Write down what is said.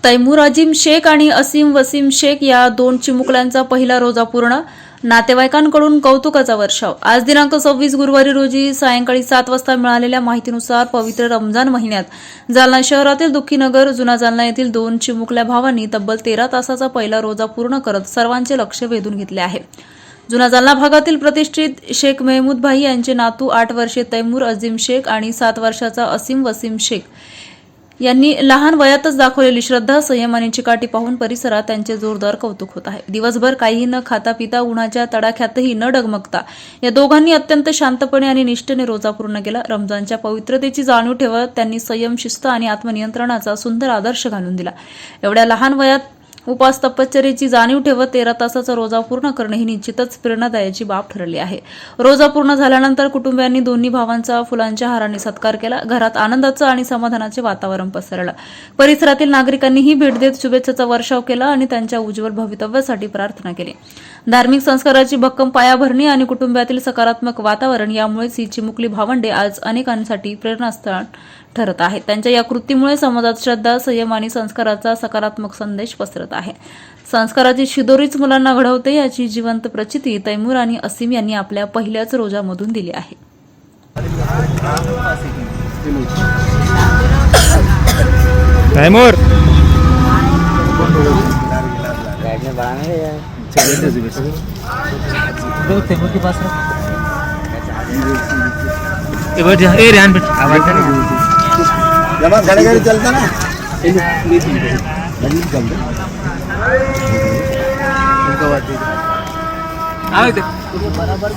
तैमूर अजीम शेख आणि असीम वसीम शेख या दोन चिमुकल्यांचा पहिला रोजा पूर्ण. नातेवाईकांकडून कौतुकाचा वर्षाव. आज दिनांक 26 गुरुवारी रोजी सायंकाळी 7 वाजता मिळालेल्या माहितीनुसार पवित्र रमजान महिन्यात जालना शहरातील दुःखीनगर जुना जालना येथील दोन चिमुकल्या भावांनी तब्बल 13 तासाचा पहिला रोजा पूर्ण करत सर्वांचे लक्ष वेधून घेतले आहे. जुना जालना भागातील प्रतिष्ठित शेख मेहमूद भाई यांचे नातू 8 वर्षीय तैमूर अजीम शेख आणि 7 वर्षाचा असीम वसीम शेख यांनी लहान वयातच दाखवलेली श्रद्धा, संयम आणि चिकाटी पाहून परिसरात त्यांचे जोरदार कौतुक होत आहे. दिवसभर काहीही न खाता पिता उन्हाच्या तडाख्यातही न डगमगता या दोघांनी अत्यंत शांतपणे आणि निष्ठेने रोजा पूर्ण केला. रमजानच्या पवित्रतेची जाणीव ठेवत त्यांनी संयम, शिस्त आणि आत्मनियंत्रणाचा सुंदर आदर्श घालून दिला. एवढ्या लहान वयात उपास तपश्चर्येची जाणीव ठेवत 13 तासाचा रोजा पूर्ण करणे ही निश्चितच प्रेरणादायीची बाब ठरली आहे. रोजा पूर्ण झाल्यानंतर कुटुंबियांनी दोन्ही भावांचा फुलांच्या हाराने सत्कार केला. घरात आनंदाचं आणि समाधानाचे वातावरण पसरलं. परिसरातील नागरिकांनीही भेट देत शुभेच्छाचा वर्षाव केला आणि त्यांच्या उज्ज्वल भवितव्यासाठी प्रार्थना केली. धार्मिक संस्काराची भक्कम पायाभरणी आणि कुटुंबातील सकारात्मक वातावरण यामुळेच ही चिमुकली भावंडे आज अनेकांसाठी प्रेरणास्थान ठरत आहेत. त्यांच्या या कृतीमुळे समाजात श्रद्धा, संयम आणि संस्काराचा सकारात्मक संदेश पसरत आहे. संस्काराची शिदोरीच मुलांना घडवते याची जिवंत प्रचिती तैमूर आणि असीम यांनी आपल्या पहिल्याच रोजामधून दिली आहे. तैमूर तैमूर के पास रेहान बेट जब गाड़ी गाड़ी चलता ना बराबर